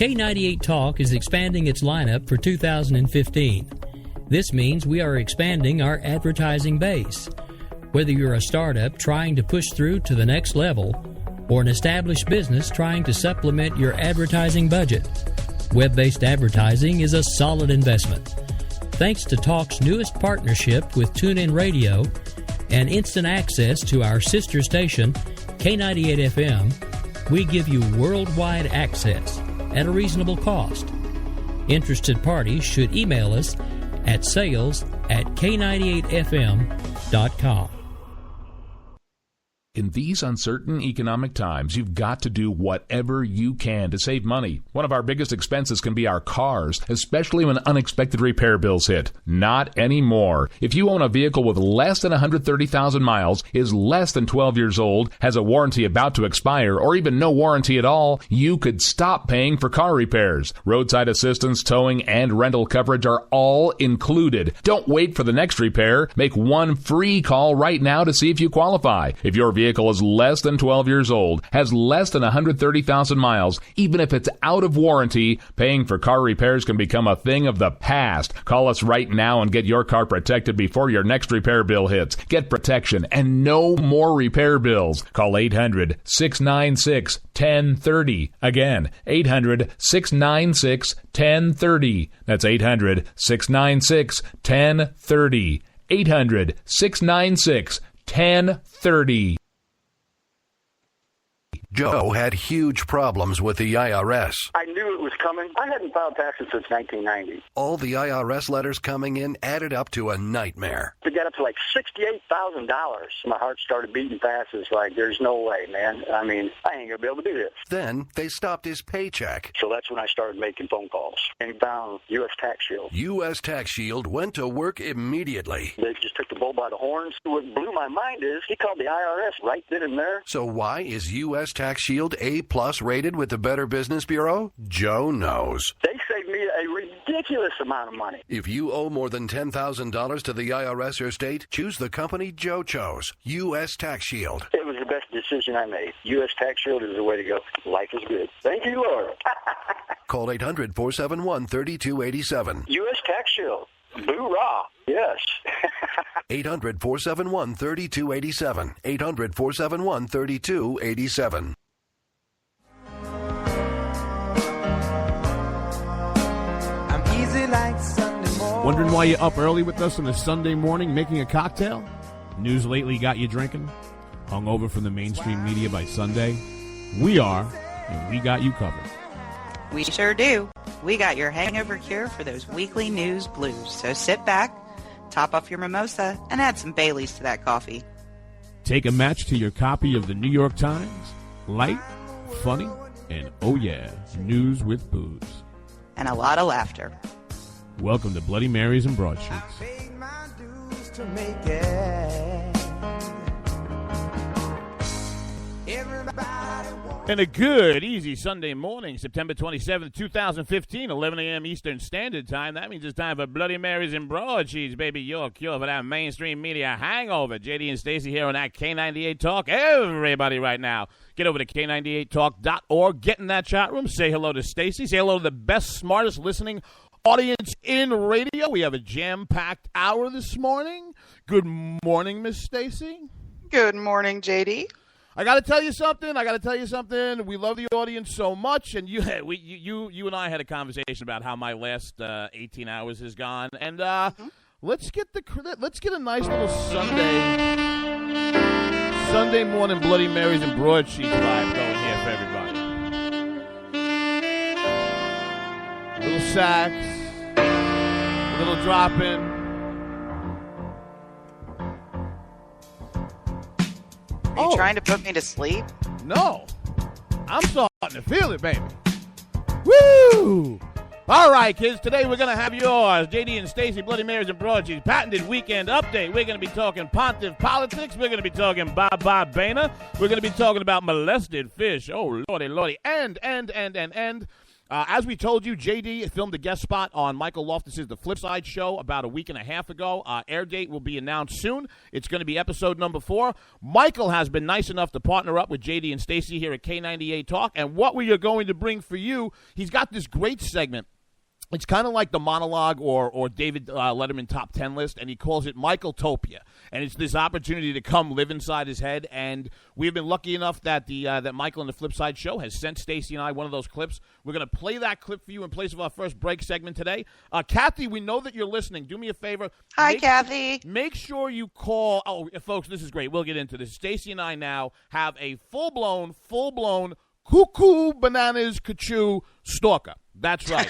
K98 Talk is expanding its lineup for 2015. This means we are expanding our advertising base. Whether you're a startup trying to push through to the next level or an established business trying to supplement your advertising budget, web-based advertising is a solid investment. Thanks to Talk's newest partnership with TuneIn Radio and instant access to our sister station, K98 FM, we give you worldwide access at a reasonable cost. Interested parties should email us at sales@k98fm.com. In these uncertain economic times, you've got to do whatever you can to save money. One of our biggest expenses can be our cars, especially when unexpected repair bills hit. Not anymore. If you own a vehicle with less than 130,000 miles, is less than 12 years old, has a warranty about to expire, or even no warranty at all, you could stop paying for car repairs. Roadside assistance, towing, and rental coverage are all included. Don't wait for the next repair. Make one free call right now to see if you qualify. If your vehicle is less than 12 years old, has less than 130,000 miles, even if it's out of warranty, paying for car repairs can become a thing of the past. Call us right now and get your car protected before your next repair bill hits. Get protection and no more repair bills. Call 800-696-1030. Again, 800-696-1030. That's 800-696-1030. 800-696-1030. Joe had huge problems with the IRS. I knew it was coming. I hadn't filed taxes since 1990. All the IRS letters coming in added up to a nightmare. To get up to like $68,000, my heart started beating fast. It's like, there's no way, man. I mean, I ain't going to be able to do this. Then they stopped his paycheck. So that's when I started making phone calls and found U.S. Tax Shield. U.S. Tax Shield went to work immediately. They just took the bull by the horns. What blew my mind is he called the IRS right then and there. So why is U.S. Tax Shield A+ rated with the Better Business Bureau? Joe knows. They saved me a ridiculous amount of money. If you owe more than $10,000 to the IRS or state, choose the company Joe chose, U.S. Tax Shield. It was the best decision I made. U.S. Tax Shield is the way to go. Life is good. Thank you, Lord. Call 800-471-3287. U.S. Tax Shield. Boo-rah. Yes. 800-471-3287. 800-471-3287. Wondering why you're up early with us on a Sunday morning making a cocktail? News lately got you drinking? Hung over from the mainstream media by Sunday? We are, and we got you covered. We sure do. We got your hangover cure for those weekly news blues. So sit back, top off your mimosa, and add some Baileys to that coffee. Take a match to your copy of the New York Times. Light, funny, and oh yeah, news with booze. And a lot of laughter. Welcome to Bloody Marys and Broadsheets. And a good, easy Sunday morning, September 27th, 2015, 11 a.m. Eastern Standard Time. That means it's time for Bloody Marys and Broadsheets, baby. Your cure for that mainstream media hangover. JD and Stacey here on that K98 Talk. Everybody right now, get over to K98Talk.org. Get in that chat room. Say hello to Stacey. Say hello to the best, smartest listening audience in radio. We have a jam-packed hour this morning. Good morning, Miss Stacey. Good morning, JD. I got to tell you something. We love the audience so much, and you and I had a conversation about how my last 18 hours has gone, and let's get a nice little Sunday morning Bloody Marys and Broadsheets vibe going here for everybody. Little sax, a little drop in. Are you trying to put me to sleep? No. I'm starting to feel it, baby. Woo! All right, kids. Today we're going to have yours. JD and Stacey, Bloody Marys and Broadsheets, patented weekend update. We're going to be talking pontiff politics. We're going to be talking Bye-Bye Boehner. We're going to be talking about molested fish. Oh, lordy, lordy. And As we told you, JD filmed a guest spot on Michael Loftus's The Flip Side Show about a week and a half ago. Air date will be announced soon. It's going to be episode number 4. Michael has been nice enough to partner up with JD and Stacey here at K98 Talk. And what we are going to bring for you, he's got this great segment. It's kind of like the monologue or David Letterman top 10 list, and he calls it Michaeltopia. And it's this opportunity to come live inside his head. And we've been lucky enough that that Michael and the Flip Side Show has sent Stacey and I one of those clips. We're going to play that clip for you in place of our first break segment today. Kathy, we know that you're listening. Do me a favor. Hi, Kathy. Make sure you call. Oh, folks, this is great. We'll get into this. Stacey and I now have a full-blown cuckoo bananas kachoo stalker. That's right.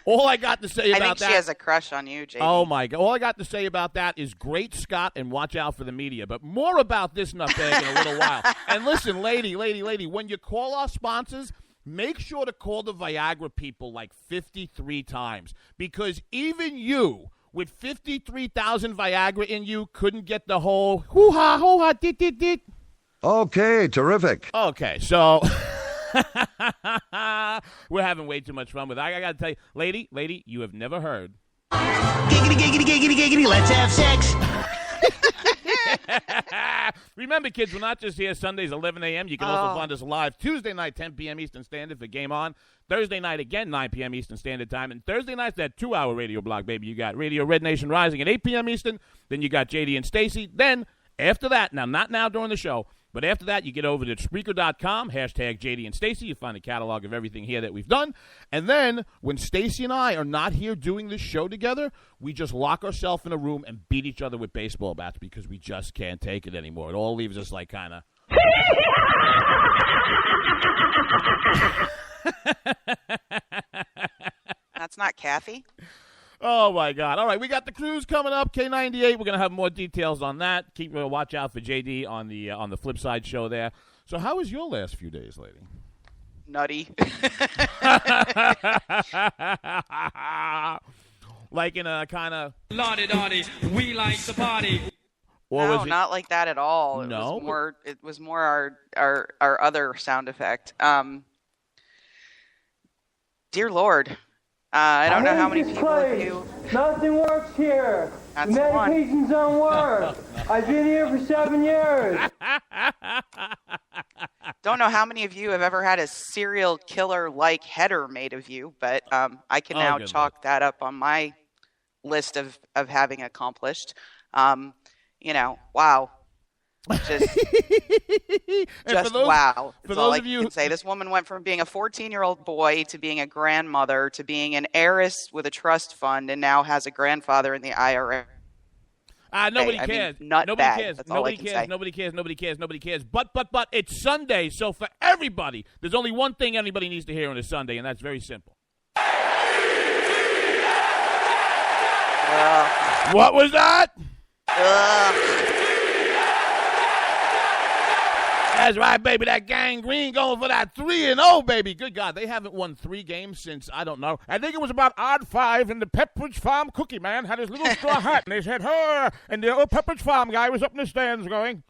All I got to say about that. I think she has a crush on you, JD. Oh, my God. All I got to say about that is great Scott and watch out for the media. But more about this nutbag in a little while. And listen, lady, when you call our sponsors, make sure to call the Viagra people like 53 times. Because even you, with 53,000 Viagra in you, couldn't get the whole hoo-ha, dit. Okay, terrific. Okay, so... We're having way too much fun with it. I got to tell you, lady, you have never heard. Giggity, let's have sex. Remember, kids, we're not just here Sundays 11 a.m. You can also find us live Tuesday night, 10 p.m. Eastern Standard for Game On. Thursday night, again, 9 p.m. Eastern Standard Time. And Thursday night's that 2-hour radio block, baby. You got Radio Red Nation Rising at 8 p.m. Eastern. Then you got JD and Stacey. Then, after that, now, not now during the show, but after that, you get over to Spreaker.com, hashtag JD and Stacey. You find a catalog of everything here that we've done. And then when Stacey and I are not here doing this show together, we just lock ourselves in a room and beat each other with baseball bats because we just can't take it anymore. It all leaves us like kind of... That's not Kathy? Oh, my God. All right, we got the cruise coming up, K98. We're going to have more details on that. Watch out for JD on the Flip Side Show there. So how was your last few days, lady? Nutty. Like in a kind of... Lottie, we like the party. Or no, was it... not like that at all. No? It was more our other sound effect. Dear Lord. I don't know how many people of you... Nothing works here. That's Medications don't work. I've been here for 7 years. Don't know how many of you have ever had a serial killer-like header made of you, but I can now chalk that up on my list of having accomplished. Wow. Just wow. That's all I can say. This woman went from being a 14-year-old boy to being a grandmother to being an heiress with a trust fund and now has a grandfather in the IRA. Nobody cares. Nobody cares. But it's Sunday, so for everybody, there's only one thing anybody needs to hear on a Sunday, and that's very simple. What was that? That's right, baby. That Gang Green going for that 3-0, baby. Good God, they haven't won 3 games since, I don't know. I think it was about odd 5, and the Pepperidge Farm cookie man had his little straw hat, and they said, "Her," and the old Pepperidge Farm guy was up in the stands going.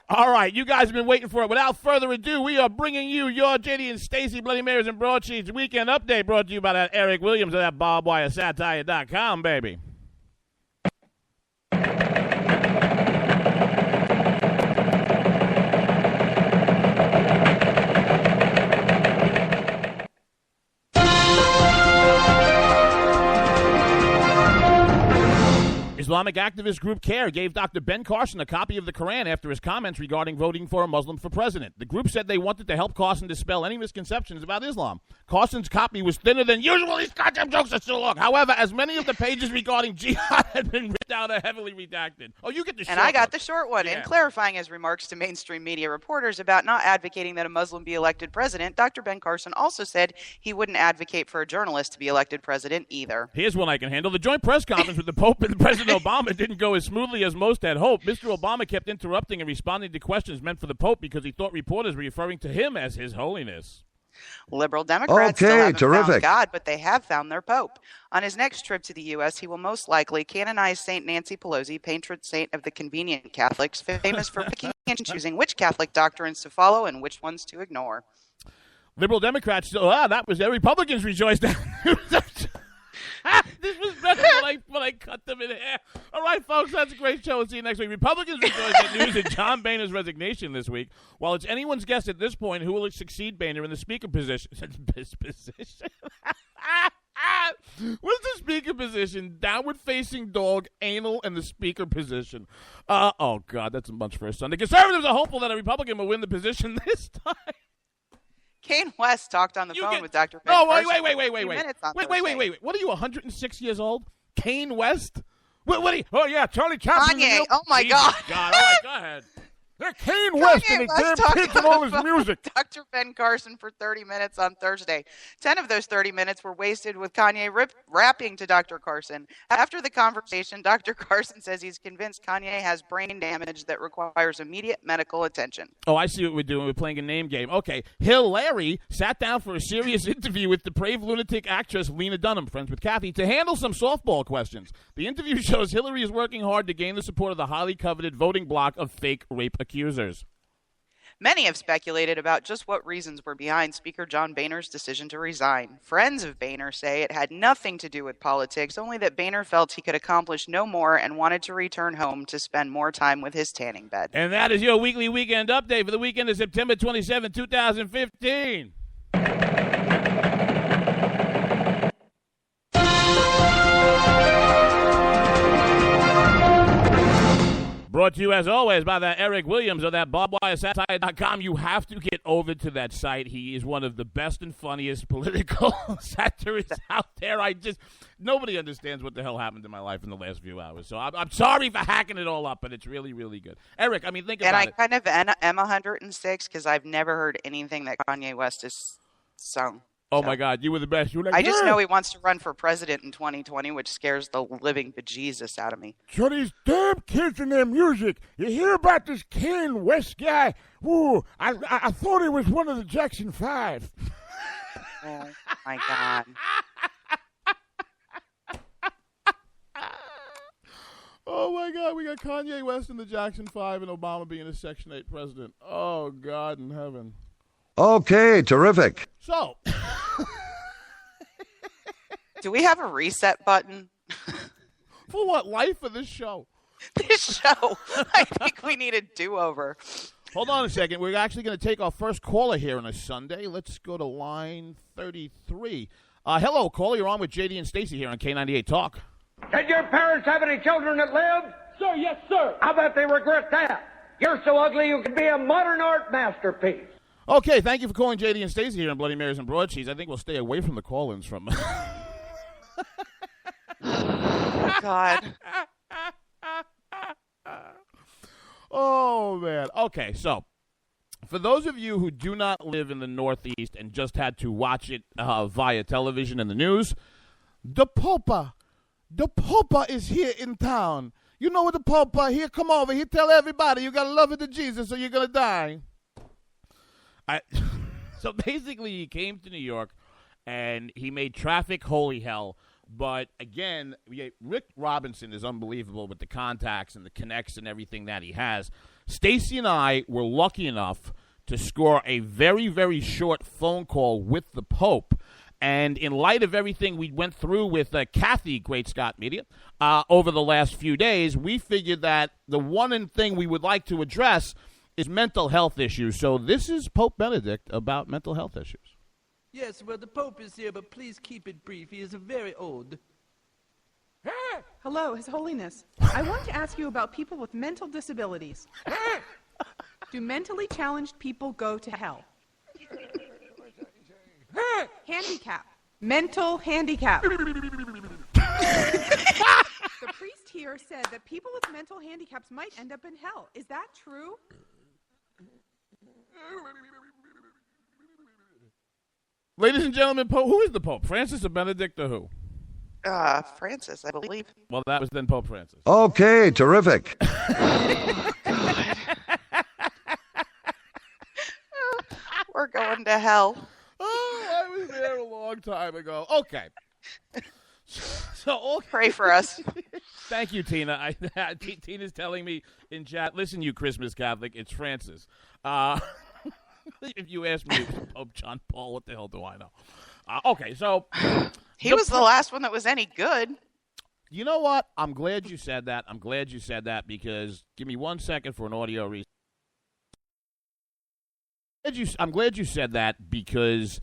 All right, you guys have been waiting for it. Without further ado, we are bringing you your JD and Stacey Bloody Marys and Broadsheets Weekend Update, brought to you by that Eric Williams of that barbwiresatire.com, baby. Islamic activist group CARE gave Dr. Ben Carson a copy of the Quran after his comments regarding voting for a Muslim for president. The group said they wanted to help Carson dispel any misconceptions about Islam. Carson's copy was thinner than usual. These goddamn jokes are so long. However, as many of the pages regarding jihad had been ripped out or heavily redacted. Oh, you get the short one. And I got the short one. Yeah. In clarifying his remarks to mainstream media reporters about not advocating that a Muslim be elected president, Dr. Ben Carson also said he wouldn't advocate for a journalist to be elected president either. Here's one I can handle. The joint press conference with the Pope and President Obama didn't go as smoothly as most had hoped. Mr. Obama kept interrupting and responding to questions meant for the Pope because he thought reporters were referring to him as His Holiness. Liberal Democrats still haven't terrific. found God, but they have found their Pope. On his next trip to the U.S., he will most likely canonize St. Nancy Pelosi, patron saint of the convenient Catholics, famous for picking and choosing which Catholic doctrines to follow and which ones to ignore. Liberal Democrats still, that was there. Republicans rejoiced. This was better when I cut them in half. All right, folks, that's a great show. We'll see you next week. Republicans rejoiced at news of John Boehner's resignation this week. While it's anyone's guess at this point who will succeed Boehner in the speaker position. What's the speaker position? Downward-facing dog, anal, and the speaker position. Oh, God, that's a bunch for a Sunday. Conservatives are hopeful that a Republican will win the position this time. Kane West talked on the phone with Dr. No, wait. Wait. What are you, 106 years old? Kane West? What are you? Oh, yeah, Charlie Chaplin. Kanye. Oh, my God. God. All right, go ahead. They're Kane West and his damn kids and all his music. Dr. Ben Carson for 30 minutes on Thursday. 10 of those 30 minutes were wasted with Kanye rapping to Dr. Carson. After the conversation, Dr. Carson says he's convinced Kanye has brain damage that requires immediate medical attention. Oh, I see what we're doing. We're playing a name game. Okay. Larry sat down for a serious interview with depraved lunatic actress Lena Dunham, friends with Kathy, to handle some softball questions. The interview shows Hillary is working hard to gain the support of the highly coveted voting bloc of fake rape accusers. Many have speculated about just what reasons were behind Speaker John Boehner's decision to resign. Friends of Boehner say it had nothing to do with politics, only that Boehner felt he could accomplish no more and wanted to return home to spend more time with his tanning bed. And that is your weekly weekend update for the weekend of September 27, 2015. Brought to you, as always, by that Eric Williams of that barbedwiresatire.com. You have to get over to that site. He is one of the best and funniest political satirists out there. Nobody understands what the hell happened in my life in the last few hours. So I'm sorry for hacking it all up, but it's really, really good. Eric, think about it. And I kind of am 106 because I've never heard anything that Kanye West has sung. Oh, my God, you were the best. You were like, I just know he wants to run for president in 2020, which scares the living bejesus out of me. So these damn kids and their music. You hear about this Kane West guy? Ooh, I thought he was one of the Jackson 5. Oh, my God. Oh, my God, we got Kanye West and the Jackson 5 and Obama being a Section 8 president. Oh, God in heaven. Okay, terrific. So, do we have a reset button? For what, life or this show? This show. I think we need a do-over. Hold on a second. We're actually going to take our first caller here on a Sunday. Let's go to line 33. Hello, caller. You're on with JD and Stacey here on K98 Talk. Did your parents have any children that lived? Sir, yes, sir. I bet they regret that. You're so ugly you could be a modern art masterpiece. Okay, thank you for calling JD and Stacey here on Bloody Marys and Broadsheets. I think we'll stay away from the call-ins from... God. Oh, man. Okay, so for those of you who do not live in the Northeast and just had to watch it via television and the news, the Popa is here in town. You know what the Popa here? Come over here. Tell everybody you got to love it to Jesus or you're going to die. So basically, he came to New York, and he made traffic holy hell. But, again, Rick Robinson is unbelievable with the contacts and the connects and everything that he has. Stacey and I were lucky enough to score a very, very short phone call with the Pope. And in light of everything we went through with Kathy, Great Scott Media, over the last few days, we figured that the one thing we would like to address is mental health issues. So this is Pope Benedict about mental health issues. Yes, well, the Pope is here, but please keep it brief. He is very old. Hello, His Holiness. I want to ask you about people with mental disabilities. Do mentally challenged people go to hell? Handicap. Mental handicap. The priest here said that people with mental handicaps might end up in hell. Is that true? Ladies and gentlemen, Pope, who is the Pope? Francis or Benedict or who? Francis, I believe. Well, that was then Pope Francis. Okay, terrific. We're going to hell. long time ago. Okay. So pray for us. Thank you, Tina. Tina's telling me in chat, listen, you Christmas Catholic, it's Francis. If you ask me, Pope John Paul, what the hell do I know? Okay, so he was the last one that was any good. You know what? I'm glad you said that. Because give me 1 second for an audio reason. I'm glad you said that because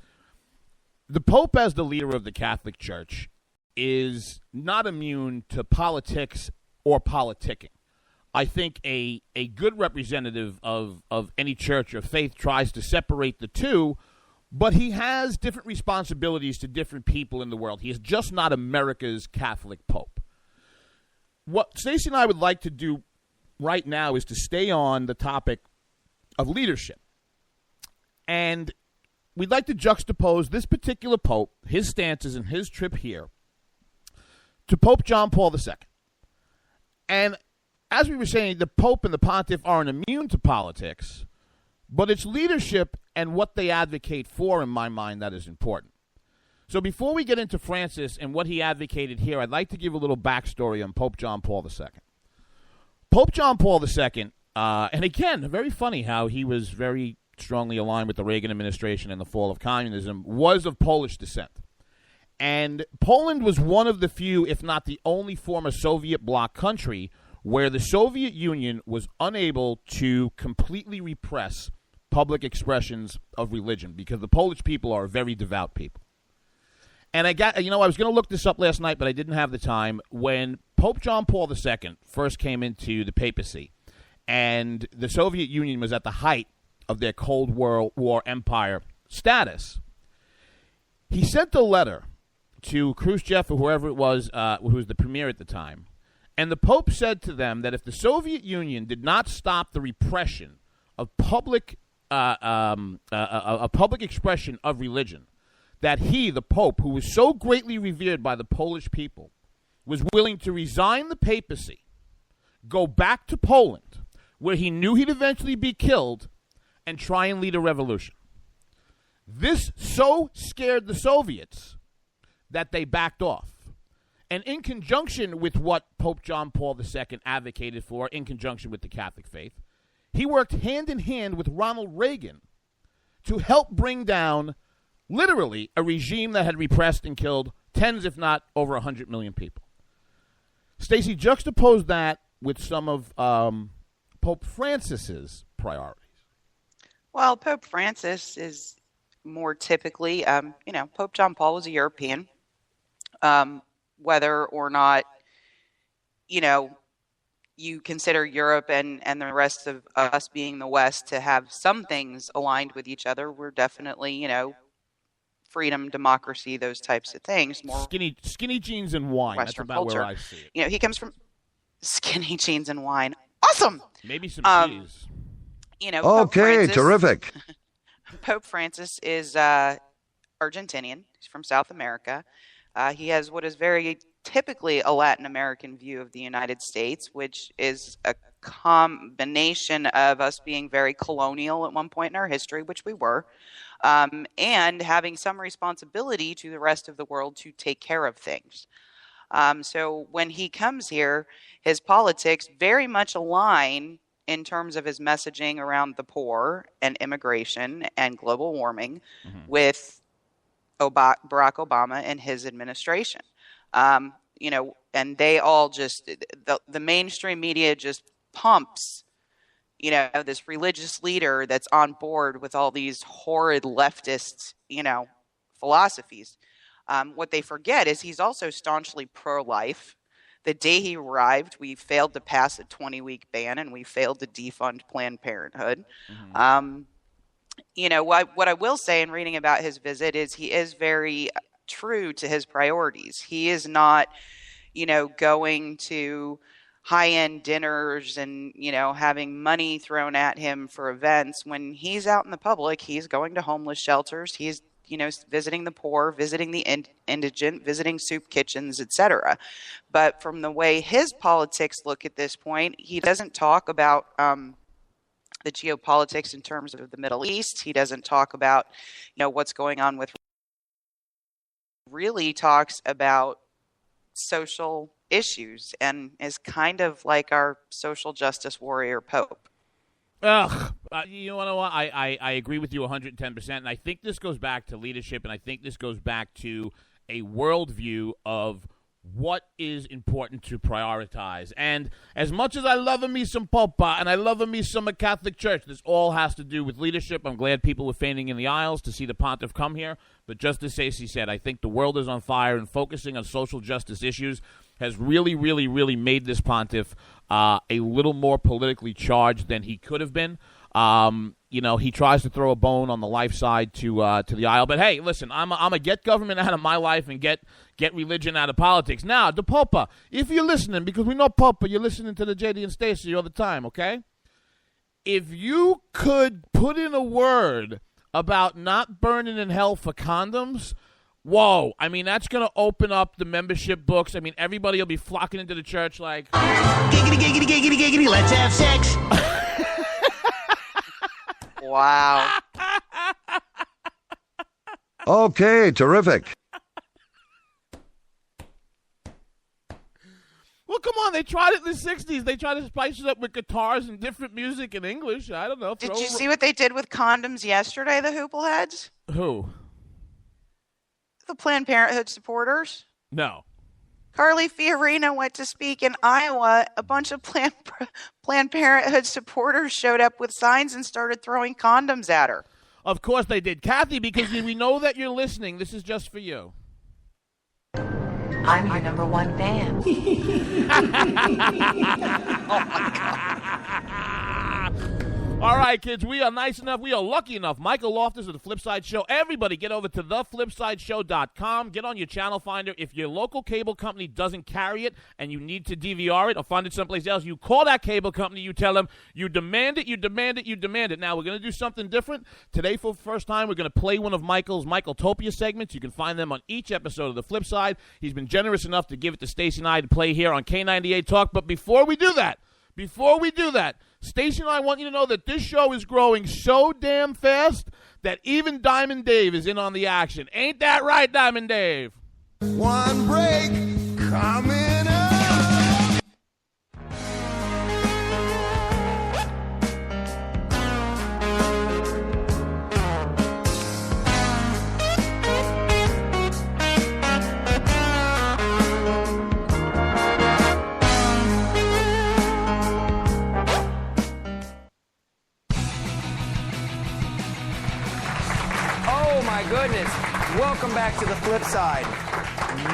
the Pope, as the leader of the Catholic Church, is not immune to politics or politicking. I think a good representative of any church or faith tries to separate the two, but he has different responsibilities to different people in the world. He is just not America's Catholic Pope. What Stacey and I would like to do right now is to stay on the topic of leadership. And we'd like to juxtapose this particular Pope, his stances and his trip here, to Pope John Paul II. And as we were saying, the Pope and the Pontiff aren't immune to politics, but it's leadership and what they advocate for, in my mind, that is important. So before we get into Francis and what he advocated here, I'd like to give a little backstory on Pope John Paul II. Pope John Paul II, and again, very funny how he was very strongly aligned with the Reagan administration and the fall of communism, was of Polish descent. And Poland was one of the few, if not the only former Soviet bloc country where the Soviet Union was unable to completely repress public expressions of religion, because the Polish people are a very devout people. And I was going to look this up last night, but I didn't have the time. When Pope John Paul II first came into the papacy, and the Soviet Union was at the height of their Cold War empire status, he sent a letter to Khrushchev or whoever it was, who was the premier at the time, and the Pope said to them that if the Soviet Union did not stop the repression of public expression of religion, that he, the Pope, who was so greatly revered by the Polish people, was willing to resign the papacy, go back to Poland, where he knew he'd eventually be killed, and try and lead a revolution. This so scared the Soviets that they backed off. And in conjunction with what Pope John Paul II advocated for, in conjunction with the Catholic faith, he worked hand in hand with Ronald Reagan to help bring down, literally, a regime that had repressed and killed tens, if not over 100 million people. Stacey, juxtapose that with some of Pope Francis's priorities. Well, Pope Francis is more typically, Pope John Paul was a European. Whether or not, you consider Europe and the rest of us being the West to have some things aligned with each other, we're definitely, freedom, democracy, those types of things. More skinny jeans and wine. Western That's about culture. where I see it. He comes from skinny jeans and wine. Awesome. Maybe some cheese. Okay, terrific. Pope Francis is Argentinian. He's from South America. He has what is very typically a Latin American view of the United States, which is a combination of us being very colonial at one point in our history, which we were, and having some responsibility to the rest of the world to take care of things. So when he comes here, his politics very much align in terms of his messaging around the poor and immigration and global warming with Barack Obama and his administration. And they all just, the mainstream media just pumps, this religious leader that's on board with all these horrid leftist, philosophies. What they forget is he's also staunchly pro-life. The day he arrived, we failed to pass a 20-week ban, and we failed to defund Planned Parenthood. What I will say in reading about his visit is he is very true to his priorities. He is not, going to high-end dinners and, having money thrown at him for events. When he's out in the public, he's going to homeless shelters. He's, visiting the poor, visiting the indigent, visiting soup kitchens, etc. But from the way his politics look at this point, he doesn't talk about the geopolitics in terms of the Middle East. He doesn't talk about, what's going on with really talks about social issues and is kind of like our social justice warrior pope. Ugh. You know what? I agree with you 110%. And I think this goes back to leadership, and I think this goes back to a worldview of what is important to prioritize. And as much as I love me some Popa and I love me some Catholic Church, this all has to do with leadership. I'm glad people were fainting in the aisles to see the pontiff come here. But just as Stacey said, I think the world is on fire, and focusing on social justice issues has really, really, really made this pontiff a little more politically charged than he could have been. He tries to throw a bone on the life side to the aisle. But hey, listen, I'm a get government out of my life and get religion out of politics. Now, the Popa, if you're listening, because we know Popa, you're listening to the JD and Stacey all the time, okay? If you could put in a word about not burning in hell for condoms, whoa, I mean, that's going to open up the membership books. I mean, everybody will be flocking into the church like, giggity, giggity, giggity, giggity, let's have sex. Wow. Okay, terrific. Well, come on. They tried it in the 60s. They tried to spice it up with guitars and different music in English. I don't know. Did you see what they did with condoms yesterday, the Hoopleheads? Who? The Planned Parenthood supporters. No. Carly Fiorina went to speak in Iowa. A bunch of Planned Parenthood supporters showed up with signs and started throwing condoms at her. Of course they did. Kathy, because we know that you're listening, this is just for you. I'm your number one fan. Oh, my God. All right, kids, we are nice enough. We are lucky enough. Michael Loftus of The Flip Side Show. Everybody get over to theflipsideshow.com. Get on your channel finder. If your local cable company doesn't carry it and you need to DVR it or find it someplace else, you call that cable company. You tell them you demand it, you demand it, you demand it. Now, we're going to do something different. Today, for the first time, we're going to play one of Michael's Michaeltopia segments. You can find them on each episode of The Flip Side. He's been generous enough to give it to Stacey and I to play here on K98 Talk. But before we do that, Stacey and I want you to know that this show is growing so damn fast that even Diamond Dave is in on the action. Ain't that right, Diamond Dave? One break coming up. Goodness. Welcome back to The Flip Side.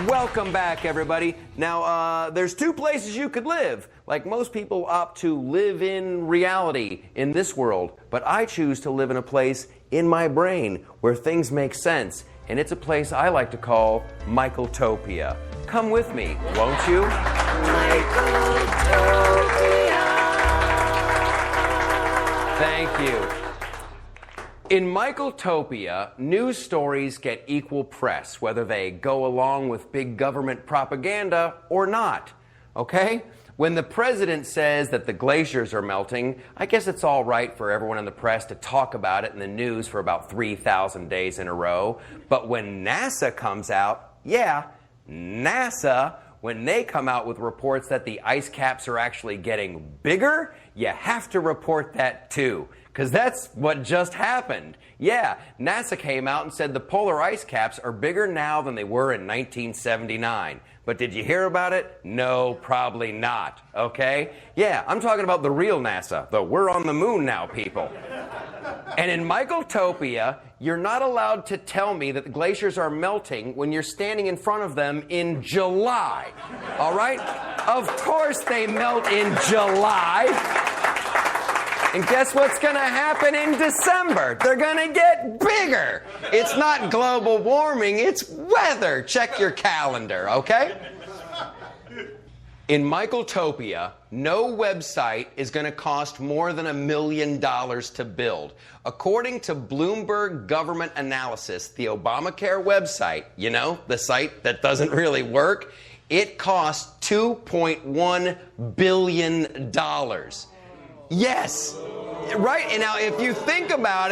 Welcome back, everybody. Now, there's two places you could live. Like most people opt to live in reality in this world, but I choose to live in a place in my brain where things make sense, and it's a place I like to call Michaeltopia. Come with me, won't you? Michaeltopia. Thank you. In Michaeltopia, news stories get equal press, whether they go along with big government propaganda or not, okay? When the president says that the glaciers are melting, I guess it's all right for everyone in the press to talk about it in the news for about 3,000 days in a row. But when NASA comes out, NASA, when they come out with reports that the ice caps are actually getting bigger, you have to report that too. Because that's what just happened. Yeah, NASA came out and said the polar ice caps are bigger now than they were in 1979. But did you hear about it? No, probably not, okay? Yeah, I'm talking about the real NASA, the we're on the moon now people. And in Michaeltopia, you're not allowed to tell me that the glaciers are melting when you're standing in front of them in July, all right? Of course they melt in July. And guess what's going to happen in December? They're going to get bigger. It's not global warming, it's weather. Check your calendar, okay? In Michaeltopia, no website is going to cost more than $1 million to build. According to Bloomberg Government Analysis, the Obamacare website, you know, the site that doesn't really work, it costs $2.1 billion. Yes. Right? And now if you think about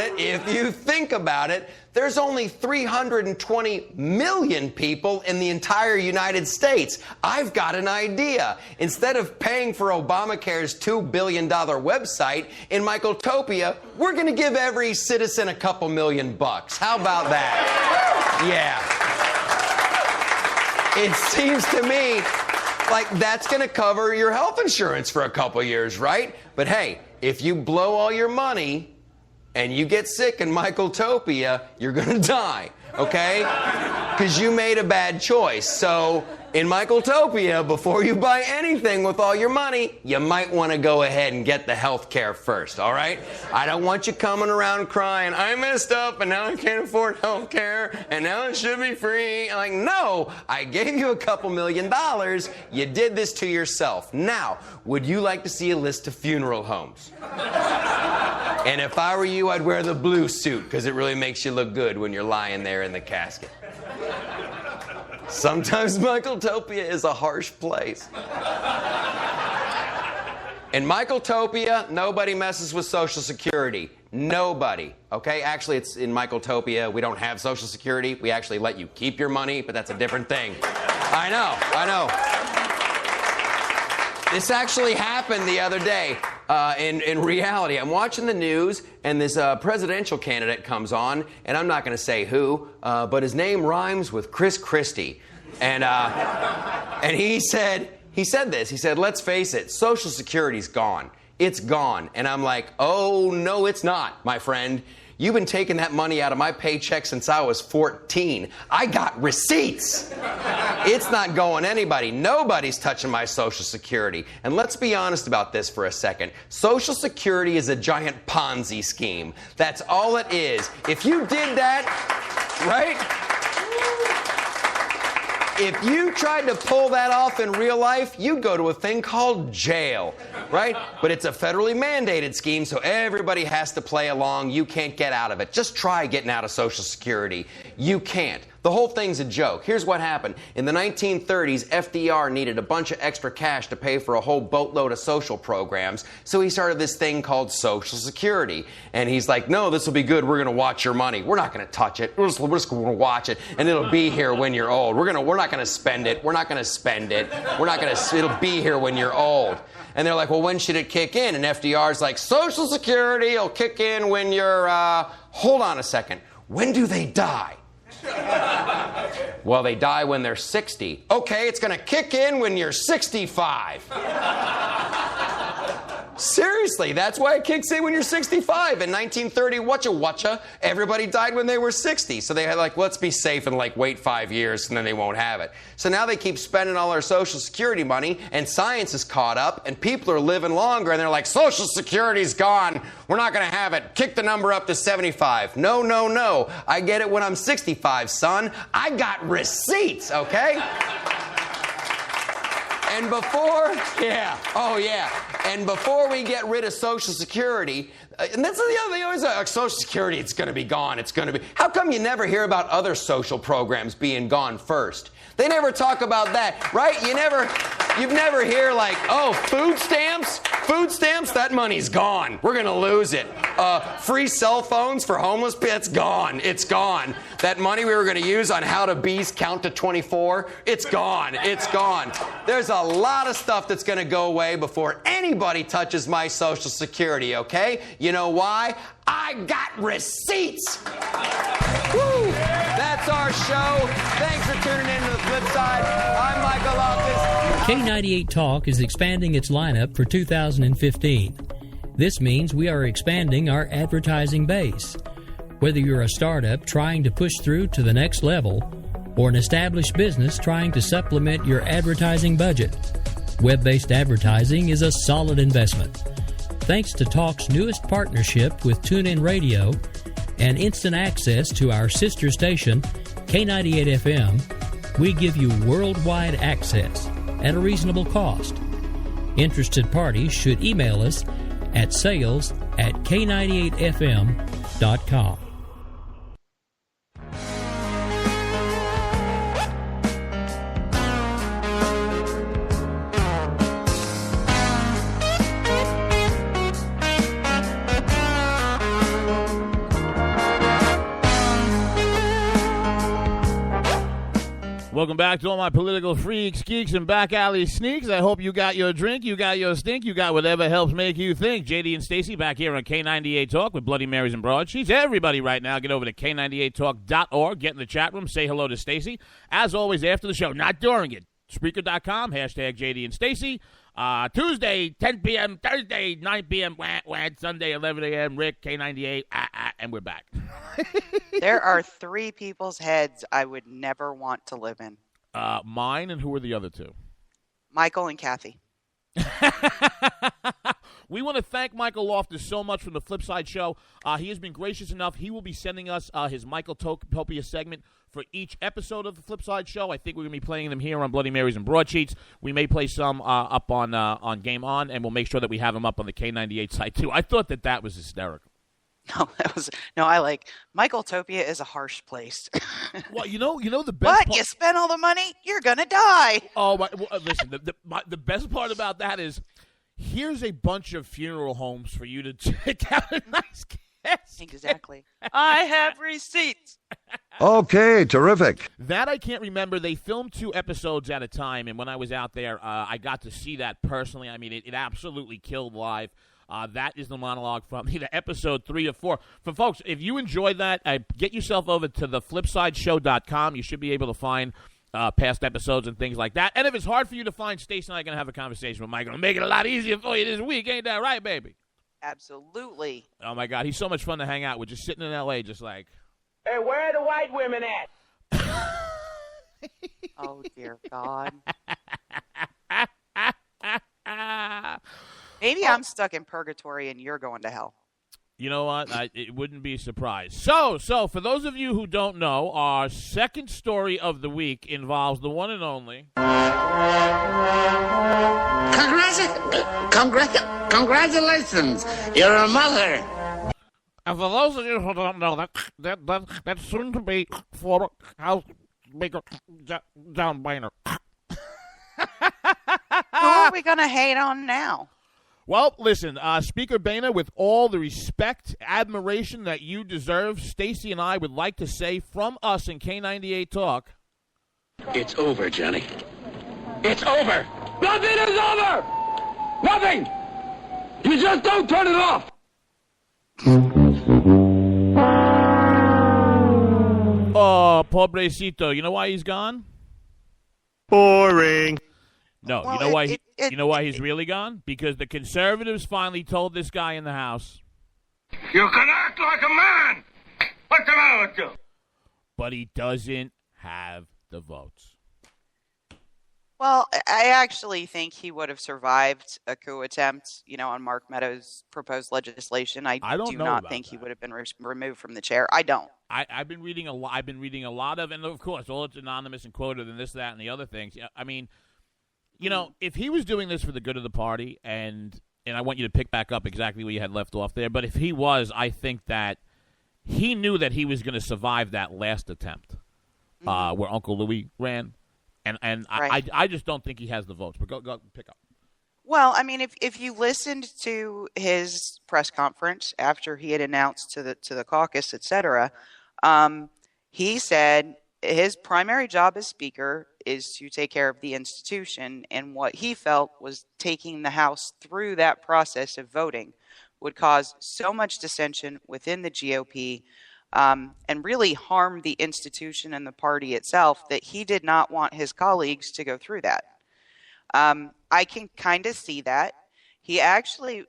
it, there's only 320 million people in the entire United States. I've got an idea. Instead of paying for Obamacare's $2 billion website, in Michaeltopia, we're going to give every citizen a couple $1,000,000. How about that? Yeah. It seems to me like that's going to cover your health insurance for a couple years, right? But hey, if you blow all your money and you get sick in Michaeltopia, you're going to die, okay? Because you made a bad choice. So in Michaeltopia, before you buy anything with all your money, you might want to go ahead and get the health care first, all right? I don't want you coming around crying, I messed up and now I can't afford health care and now it should be free. I'm like, no, I gave you a couple $1,000,000. You did this to yourself. Now, would you like to see a list of funeral homes? And if I were you, I'd wear the blue suit because it really makes you look good when you're lying there in the casket. Sometimes Michaeltopia is a harsh place. In Michaeltopia, nobody messes with Social Security. Nobody. Okay? Actually, it's in Michaeltopia. We don't have Social Security. We actually let you keep your money, but that's a different thing. I know. This actually happened the other day. In reality, I'm watching the news, and this presidential candidate comes on, and I'm not going to say who, but his name rhymes with Chris Christie. And he said this. He said, let's face it, Social Security's gone. It's gone. And I'm like, oh, no, it's not, my friend. You've been taking that money out of my paycheck since I was 14. I got receipts. It's not going anybody. Nobody's touching my Social Security. And let's be honest about this for a second. Social Security is a giant Ponzi scheme. That's all it is. If you did that, right? If you tried to pull that off in real life, you'd go to a thing called jail, right? But it's a federally mandated scheme, so everybody has to play along. You can't get out of it. Just try getting out of Social Security. You can't. The whole thing's a joke. Here's what happened. In the 1930s, FDR needed a bunch of extra cash to pay for a whole boatload of social programs, so he started this thing called Social Security. And he's like, no, this will be good. We're going to watch your money. We're not going to touch it. We're just going to watch it, and it'll be here when you're old. We're not going to spend it. We're not going to spend it. It'll be here when you're old. And they're like, well, when should it kick in? And FDR's like, Social Security will kick in when you're, hold on a second. When do they die? Well, they die when they're 60. Okay, it's going to kick in when you're 65. Seriously, that's why it kicks in when you're 65. In 1930, whatcha, everybody died when they were 60. So they had like, let's be safe and like wait 5 years and then they won't have it. So now they keep spending all our Social Security money and science is caught up and people are living longer and they're like, Social Security's gone. We're not going to have it. Kick the number up to 75. No. I get it when I'm 65, son. I got receipts, okay? And before we get rid of Social Security, and that's the other thing, always like, Social Security, it's going to be gone, How come you never hear about other social programs being gone first? They never talk about that, right? You've never hear like, oh, food stamps, that money's gone. We're going to lose it. Free cell phones for homeless people, it's gone. That money we were going to use on how to bees count to 24, it's gone. There's a lot of stuff that's going to go away before anybody touches my Social Security, okay? You know why? I got receipts. Woo! That's our show. Thanks for tuning in to The Flip Side. I'm Michael Loftus. K98 Talk is expanding its lineup for 2015. This means we are expanding our advertising base. Whether you're a startup trying to push through to the next level or an established business trying to supplement your advertising budget, web-based advertising is a solid investment. Thanks to Talk's newest partnership with TuneIn Radio and instant access to our sister station, K98 FM, we give you worldwide access at a reasonable cost. Interested parties should email us at sales@k98fm.com. Welcome back to all my political freaks, geeks, and back alley sneaks. I hope you got your drink, you got your stink, you got whatever helps make you think. JD and Stacey back here on K98 Talk with Bloody Marys and Broadsheets. Everybody right now, get over to K98Talk.org, get in the chat room, say hello to Stacey. As always, after the show, not during it, Spreaker.com, hashtag JD and Stacey. Tuesday, 10 p.m., Thursday, 9 p.m., Sunday, 11 a.m., Rick, K98, and we're back. There are 3 people's heads I would never want to live in. Mine, and who are the other 2? Michael and Kathy. We want to thank Michael Loftus so much from the Flipside Show. He has been gracious enough. He will be sending us his Michael Topia segment for each episode of the Flipside Show. I think we're going to be playing them here on Bloody Marys and Broadsheets. We may play some up on Game On, and we'll make sure that we have them up on the K98 site, too. I thought that was hysterical. No, I like Michael Topia is a harsh place. Well, you know the best. What? You spent all the money? You're gonna die. Oh, listen. The best part about that is, here's a bunch of funeral homes for you to check out a nice guest. Exactly. I have receipts. Okay, terrific. That I can't remember. They filmed 2 episodes at a time, and when I was out there, I got to see that personally. I mean, it absolutely killed live. That is the monologue from either episode 3 or 4. For folks, if you enjoyed that, get yourself over to theflipsideshow.com. You should be able to find past episodes and things like that. And if it's hard for you to find, Stacey and I are going to have a conversation with Michael and make it a lot easier for you this week. Ain't that right, baby? Absolutely. Oh, my God. He's so much fun to hang out with, just sitting in L.A. just like... Hey, where are the white women at? Oh, dear God. Maybe I'm stuck in purgatory and you're going to hell. You know what? It wouldn't be a surprise. So, for those of you who don't know, our second story of the week involves the one and only... Congratulations! You're a mother! And for those of you who don't know, that's soon to be former House Speaker John Boehner. Who are we going to hate on now? Well, listen, Speaker Boehner, with all the respect, admiration that you deserve, Stacey and I would like to say from us in K98 Talk. It's over, Johnny. It's over. Nothing is over. Nothing. You just don't turn it off. Oh, pobrecito. You know why he's gone? Boring. No, Well, you know why he's really gone? Because the conservatives finally told this guy in the House. You can act like a man. What's the matter with you? But he doesn't have the votes. Well, I actually think he would have survived a coup attempt, on Mark Meadows' proposed legislation. I do not think he would have been removed from the chair. I don't. I've been reading a lot. I've been reading a lot of, and of course, all it's anonymous and quoted, and this, that, and the other things. I mean, if he was doing this for the good of the party, and I want you to pick back up exactly where you had left off there, but if he was, I think that he knew that he was going to survive that last attempt where Uncle Louis ran. And right. I just don't think he has the votes. But go pick up. Well, I mean, if you listened to his press conference after he had announced to the caucus, et cetera, he said his primary job as Speaker is to take care of the institution, and what he felt was taking the House through that process of voting would cause so much dissension within the GOP and really harm the institution and the party itself that he did not want his colleagues to go through that. I can kind of see that. He actually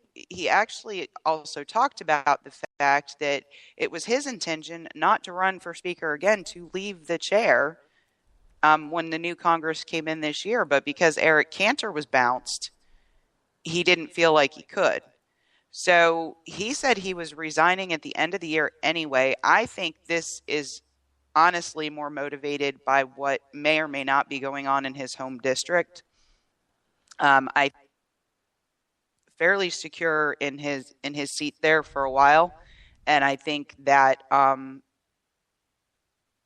also talked about the fact that it was his intention not to run for Speaker again, to leave the chair when the new Congress came in this year. But because Eric Cantor was bounced, he didn't feel like he could. So he said he was resigning at the end of the year anyway. I think this is honestly more motivated by what may or may not be going on in his home district. I fairly secure in his seat there for a while, and I think that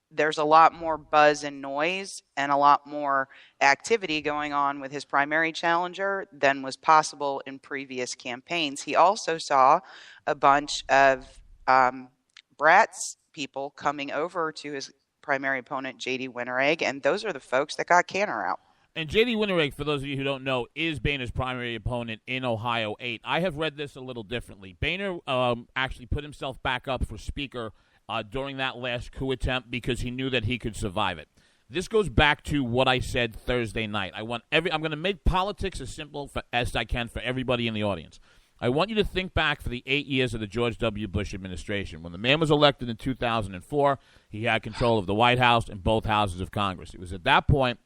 there's a lot more buzz and noise and a lot more activity going on with his primary challenger than was possible in previous campaigns. He also saw a bunch of Bratz people coming over to his primary opponent, J.D. Winteregg, and those are the folks that got Cantor out. And J.D. Winteregg, for those of you who don't know, is Boehner's primary opponent in Ohio 8. I have read this a little differently. Boehner actually put himself back up for Speaker during that last coup attempt because he knew that he could survive it. This goes back to what I said Thursday night. I'm going to make politics as simple as I can for everybody in the audience. I want you to think back for the 8 years of the George W. Bush administration. When the man was elected in 2004, he had control of the White House and both houses of Congress. It was at that point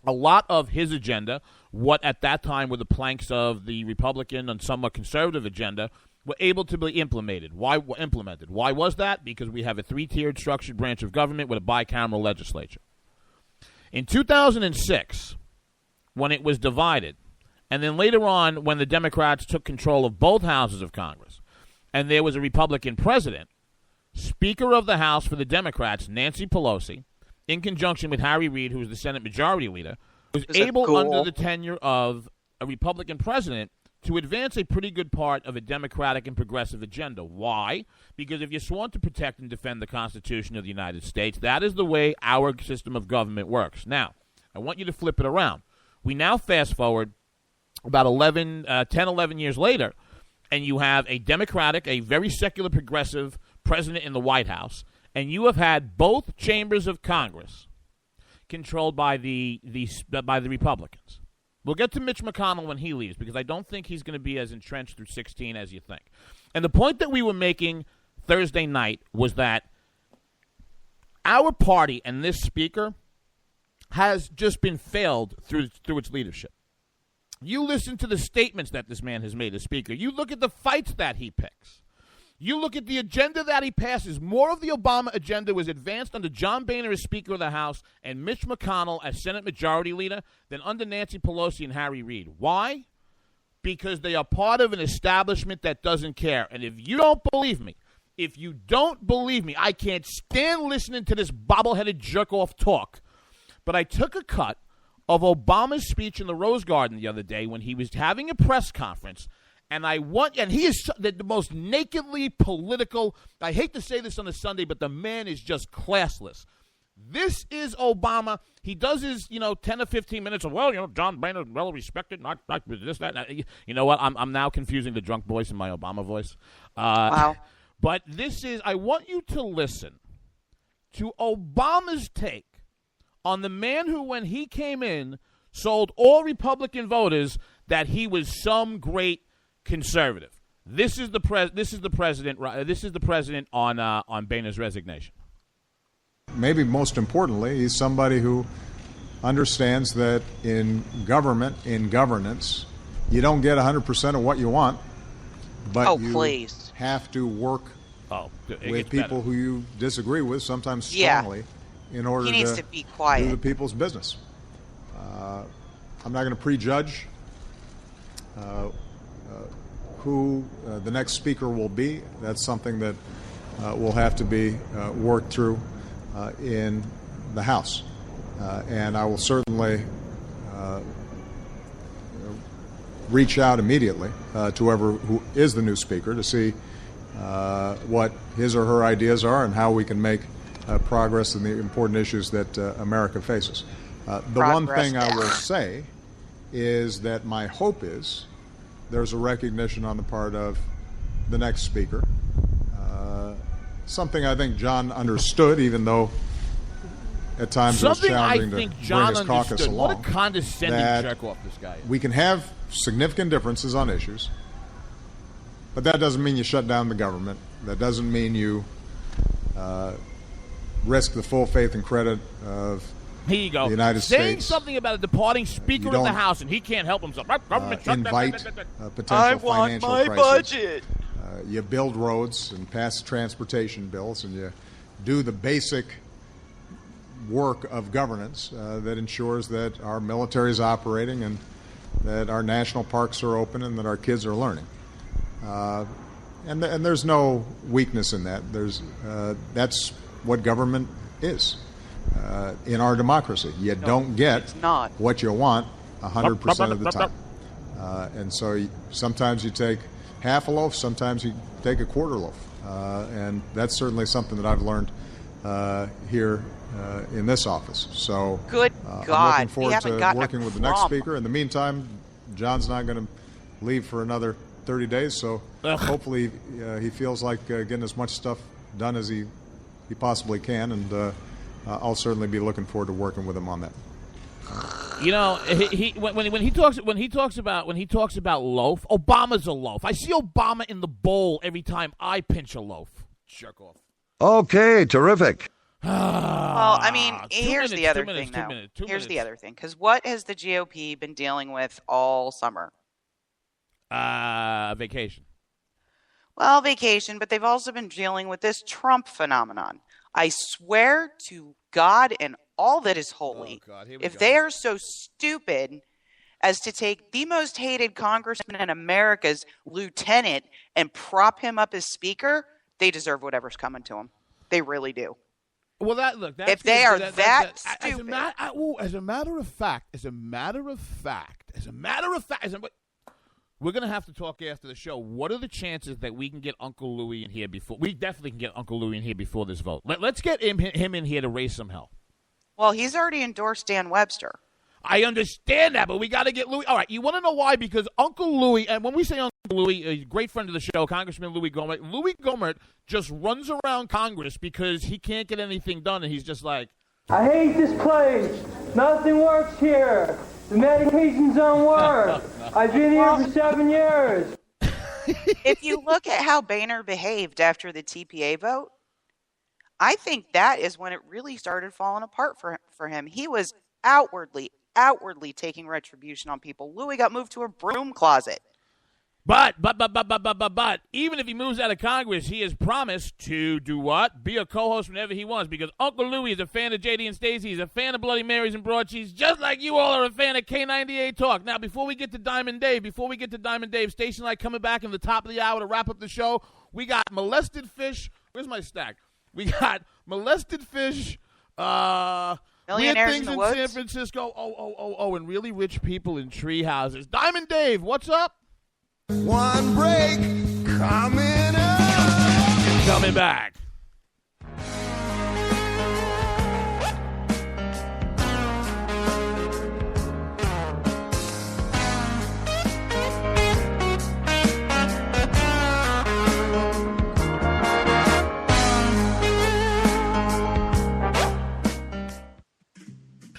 a lot of his agenda, what at that time were the planks of the Republican and somewhat conservative agenda, were able to be implemented. Why was that? Because we have a three-tiered structured branch of government with a bicameral legislature. In 2006, when it was divided, and then later on when the Democrats took control of both houses of Congress, and there was a Republican president, Speaker of the House for the Democrats, Nancy Pelosi, in conjunction with Harry Reid, who was the Senate Majority Leader, was able, under the tenure of a Republican president, to advance a pretty good part of a Democratic and progressive agenda. Why? Because if you're sworn to protect and defend the Constitution of the United States, that is the way our system of government works. Now, I want you to flip it around. We now fast forward about 10, 11 years later, and you have a Democratic, a very secular progressive president in the White House, and you have had both chambers of Congress controlled by the Republicans. We'll get to Mitch McConnell when he leaves because I don't think he's going to be as entrenched through 16 as you think. And the point that we were making Thursday night was that our party and this speaker has just been failed through its leadership. You listen to the statements that this man has made as speaker. You look at the fights that he picks. You look at the agenda that he passes. More of the Obama agenda was advanced under John Boehner as Speaker of the House and Mitch McConnell as Senate Majority Leader than under Nancy Pelosi and Harry Reid. Why? Because they are part of an establishment that doesn't care. And if you don't believe me, I can't stand listening to this bobbleheaded jerk-off talk. But I took a cut of Obama's speech in the Rose Garden the other day when he was having a press conference. And he is the most nakedly political. I hate to say this on a Sunday, but the man is just classless. This is Obama. He does his, 10 or 15 minutes of, John Boehner, well respected, not this, that. You know what? I'm now confusing the drunk voice and my Obama voice. Wow. But I want you to listen to Obama's take on the man who, when he came in, sold all Republican voters that he was some great conservative. This is the president on Boehner's resignation. Maybe most importantly, he's somebody who understands that in government, in governance, you don't get 100% of what you want, but have to work with people who you disagree with, sometimes strongly, in order to be quiet. do the people's business. I'm not going to prejudge who the next speaker will be. That's something that will have to be worked through in the House. And I will certainly reach out immediately to who is the new speaker to see what his or her ideas are and how we can make progress in the important issues that America faces. The one thing I will say is that my hope is there's a recognition on the part of the next speaker, something I think John understood, even though at times it was challenging to bring his caucus along. What a condescending jerk-off this guy is. We can have significant differences on issues, but that doesn't mean you shut down the government. That doesn't mean you risk the full faith and credit of Here you go. the United Saying States. something about a departing Speaker of the House, and he can't help himself. Invite potential I want financial my crisis. budget. You build roads and pass transportation bills, and you do the basic work of governance that ensures that our military is operating and that our national parks are open and that our kids are learning. And there's no weakness in that. That's what government is in our democracy. You don't get what you want 100% of the time. And so sometimes you take half a loaf, sometimes you take a quarter loaf. And that's certainly something that I've learned here in this office. So good I'm God, looking forward to working with the next speaker. In the meantime, John's not going to leave for another 30 days, so hopefully he feels like getting as much stuff done as he possibly can, and I'll certainly be looking forward to working with him on that. You know, when he talks about loaf, Obama's a loaf. I see Obama in the bowl every time I pinch a loaf. Jerk off. Okay, terrific. Well, I mean, here's the other thing, though. Here's the other thing, because what has the GOP been dealing with all summer? Vacation. Well, vacation, but they've also been dealing with this Trump phenomenon. I swear to God and all that is holy, if they are so stupid as to take the most hated congressman in America's lieutenant and prop him up as speaker, they deserve whatever's coming to them. They really do. Well, if they are that stupid. As a matter of fact, we're going to have to talk after the show. What are the chances that we can get Uncle Louie in here before? We definitely can get Uncle Louie in here before this vote. Let's get him in here to raise some hell. Well, he's already endorsed Dan Webster. I understand that, but we got to get Louie. All right, you want to know why? Because Uncle Louie, and when we say Uncle Louie, a great friend of the show, Congressman Louie Gohmert just runs around Congress because he can't get anything done, and he's just like, I hate this place. Nothing works here. The medications don't work. I've been here for 7 years. If you look at how Boehner behaved after the TPA vote, I think that is when it really started falling apart for him. He was outwardly taking retribution on people. Louis got moved to a broom closet. But, even if he moves out of Congress, he has promised to do what? Be a co-host whenever he wants, because Uncle Louie is a fan of JD and Stacey. He's a fan of Bloody Marys and Broadsheets, just like you all are a fan of K98 Talk. Now, before we get to Diamond Dave, Stacey and I coming back in the top of the hour to wrap up the show. We got Molested Fish. Where's my stack? We got Molested Fish, weird things in San Francisco. And really rich people in tree houses. Diamond Dave, what's up? One break coming up. Coming back.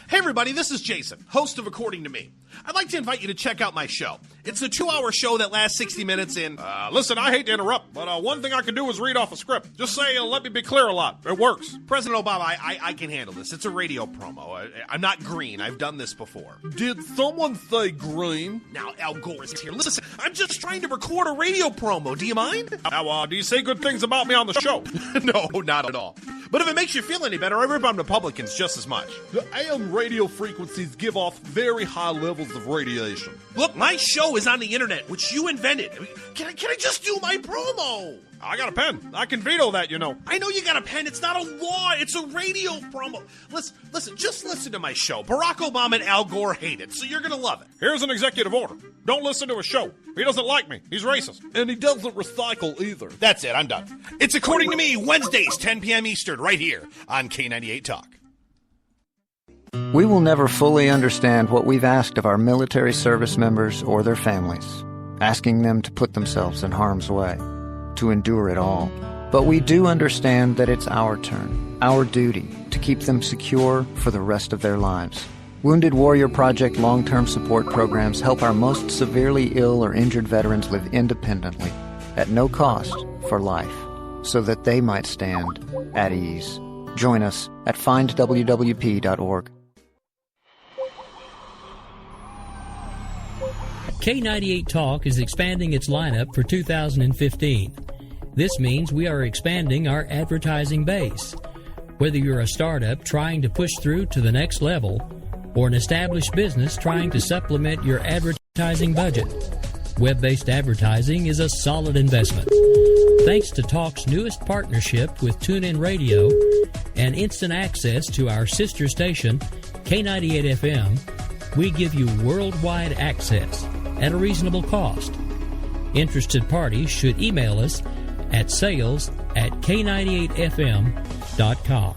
Hey everybody, this is Jason, host of According to Me. I'd like to invite you to check out my show. It's a 2-hour show that lasts 60 minutes in... listen, I hate to interrupt, but one thing I can do is read off a script. Just say, let me be clear a lot. It works. President Obama, I can handle this. It's a radio promo. I'm not green. I've done this before. Did someone say green? Now, Al Gore is here. Listen, I'm just trying to record a radio promo. Do you mind? Now, do you say good things about me on the show? No, not at all. But if it makes you feel any better, I rip on Republicans just as much. The AM radio frequencies give off very high levels of radiation. Look, my show is on the internet, which you invented. Can I just do my promo? I got a pen. I can veto that, you know. I know you got a pen. It's not a law. It's a radio promo. Listen, just listen to my show. Barack Obama and Al Gore hate it, so you're going to love it. Here's an executive order. Don't listen to his show. He doesn't like me. He's racist. And he doesn't recycle either. That's it. I'm done. It's According to Me, Wednesdays, 10 p.m. Eastern, right here on K98 Talk. We will never fully understand what we've asked of our military service members or their families, asking them to put themselves in harm's way, to endure it all. But we do understand that it's our turn, our duty, to keep them secure for the rest of their lives. Wounded Warrior Project long-term support programs help our most severely ill or injured veterans live independently, at no cost, for life, so that they might stand at ease. Join us at findwwp.org. K98 Talk is expanding its lineup for 2015. This means we are expanding our advertising base. Whether you're a startup trying to push through to the next level or an established business trying to supplement your advertising budget, web-based advertising is a solid investment. Thanks to Talk's newest partnership with TuneIn Radio and instant access to our sister station, K98 FM, we give you worldwide access at a reasonable cost. Interested parties should email us at sales@k98fm.com. StaceyReplay.com.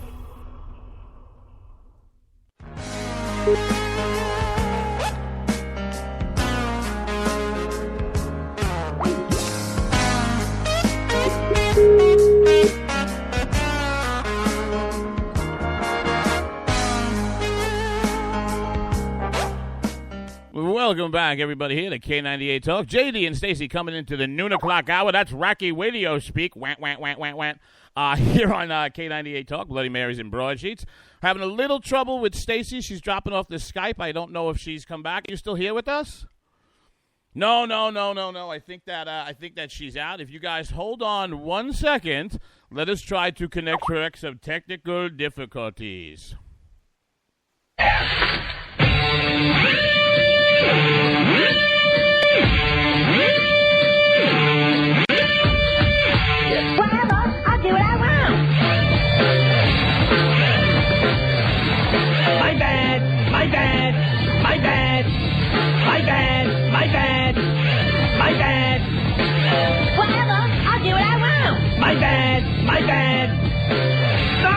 Welcome back, everybody, here to K98 Talk. JD and Stacey coming into the noon o'clock hour. That's Rocky Radio speak. Want. Here on K98 Talk, Bloody Marys and Broadsheets. Having a little trouble with Stacey. She's dropping off the Skype. I don't know if she's come back. Are you still here with us? No. I think that she's out. If you guys hold on 1 second, let us try to connect her. Some technical difficulties. Whatever, I'll do what I want. My bad. Whatever, I'll do what I want. My bad. No!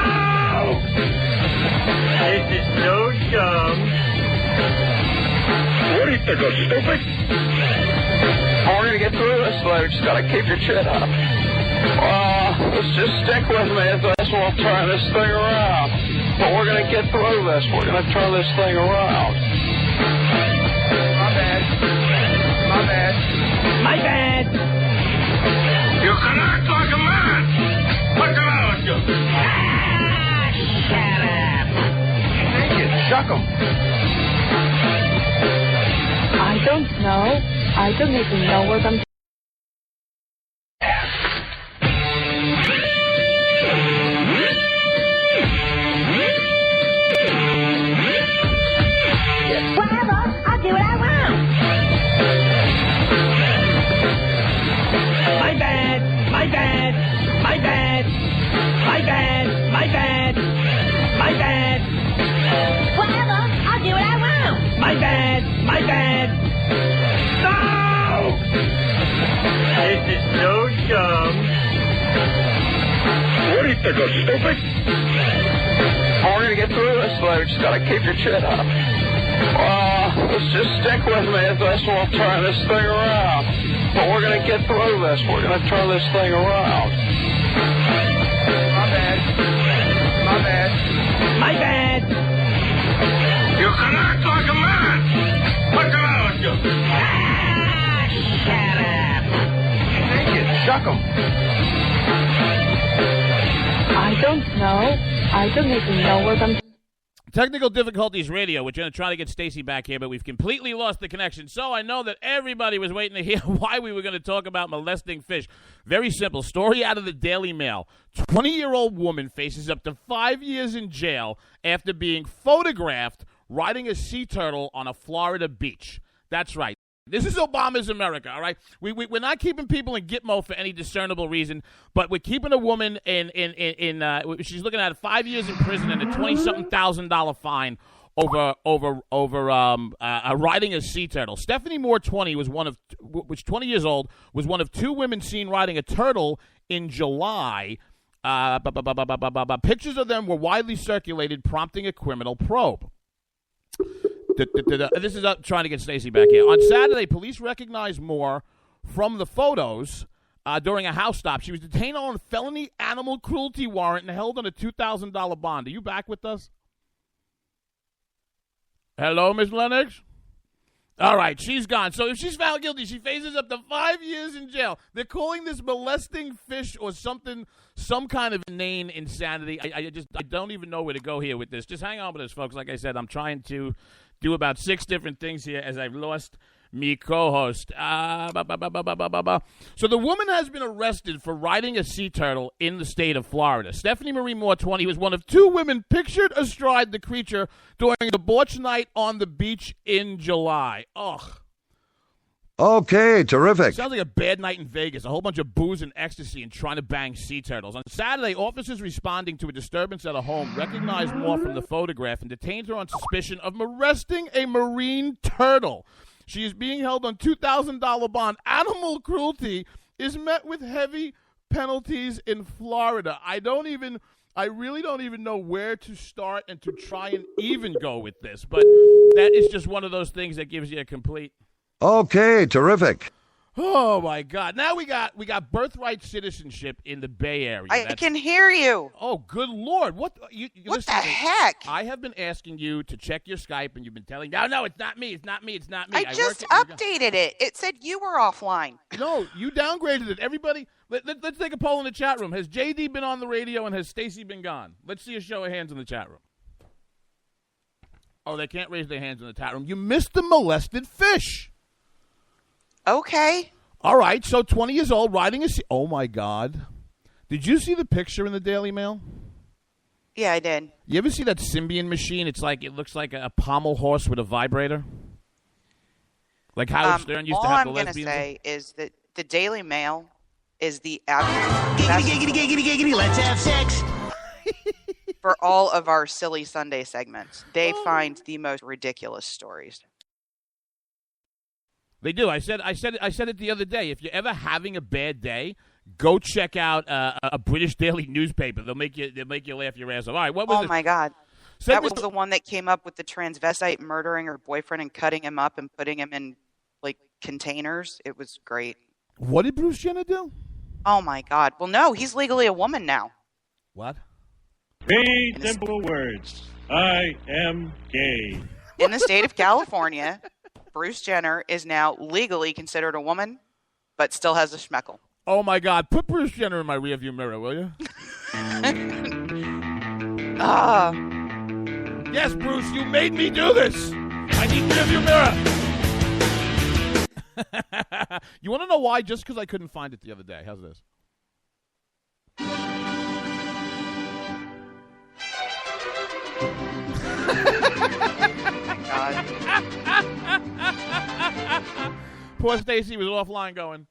This is so dumb. What do you think, I'm stupid? We're going to get through this, though. Just got to keep your chin up. Let's just stick with me. This will turn this thing around. But we're going to get through this. We're going to turn this thing around. My bad. You can act like a man. Look around you. Shut up. Thank you. Chuck 'em. I don't know. I don't even know what I'm... Whatever, I'll do what I want. My bad. Whatever, I'll do what I want. My bad. No! This is so dumb. What do you think, I'm stupid? We're going to get through this, though. Just got to keep your chin up. Let's just stick with me. This will turn this thing around. But we're going to get through this. We're going to turn this thing around. My bad. You can act like a man. Look around you. Shut up. Thank you. Chuck 'em. I don't know. I don't even know what I'm... Technical difficulties radio. We're going to try to get Stacey back here, but we've completely lost the connection. So I know that everybody was waiting to hear why we were going to talk about molesting fish. Very simple. Story out of the Daily Mail. 20-year-old woman faces up to 5 years in jail after being photographed riding a sea turtle on a Florida beach. That's right. This is Obama's America, all right? We're not keeping people in Gitmo for any discernible reason, but we're keeping a woman in she's looking at 5 years in prison and a $20,000 fine over riding a sea turtle. Stephanie Moore, 20 years old, was one of two women seen riding a turtle in July. Pictures of them were widely circulated, prompting a criminal probe. This is trying to get Stacey back here. On Saturday, police recognized Moore from the photos during a house stop. She was detained on a felony animal cruelty warrant and held on a $2,000 bond. Are you back with us? Hello, Miss Lennox? All right, she's gone. So if she's found guilty, she faces up to 5 years in jail. They're calling this molesting fish or something, some kind of inane insanity. I don't even know where to go here with this. Just hang on with us, folks. Like I said, I'm trying to do about 6 different things here as I've lost me co-host. So the woman has been arrested for riding a sea turtle in the state of Florida. Stephanie Marie Moore, 20, was one of two women pictured astride the creature during a debauch night on the beach in July. Ugh. Okay, terrific. Sounds like a bad night in Vegas. A whole bunch of booze and ecstasy and trying to bang sea turtles. On Saturday, officers responding to a disturbance at a home recognized Moore from the photograph and detained her on suspicion of molesting a marine turtle. She is being held on $2,000 bond. Animal cruelty is met with heavy penalties in Florida. I don't even I really don't even know where to start and to try and even go with this, but that is just one of those things that gives you a complete. Okay, terrific. Oh my God! Now we got birthright citizenship in the Bay Area. I can hear you. Oh, good Lord! What What the heck? I have been asking you to check your Skype, and you've been telling no, it's not me. It's not me. It's not me. I just updated it. It said you were offline. No, you downgraded it. Everybody, let's take a poll in the chat room. Has JD been on the radio and has Stacey been gone? Let's see a show of hands in the chat room. Oh, they can't raise their hands in the chat room. You missed the molested fish. Okay. All right, so 20 years old, riding a... Oh, my God. Did you see the picture in the Daily Mail? Yeah, I did. You ever see that Symbian machine? It looks like a pommel horse with a vibrator. Like Howard Stern used to have the lesbians. All I'm going to say is that the Daily Mail is the absolute best Giggity, let's have sex. for all of our Silly Sunday segments. They find the most ridiculous stories. They do. I said it the other day. If you're ever having a bad day, go check out a British daily newspaper. They'll make you laugh your ass off. All right, what was my God. That was the one that came up with the transvestite murdering her boyfriend and cutting him up and putting him in like containers. It was great. What did Bruce Jenner do? Oh my God. Well, no, he's legally a woman now. What? 3 simple words. I am gay. In the state of California, Bruce Jenner is now legally considered a woman, but still has a schmeckle. Oh, my God. Put Bruce Jenner in my rearview mirror, will you? Yes, Bruce, you made me do this. I need rearview mirror. You want to know why? Just because I couldn't find it the other day. How's this? Poor Stacey was offline going,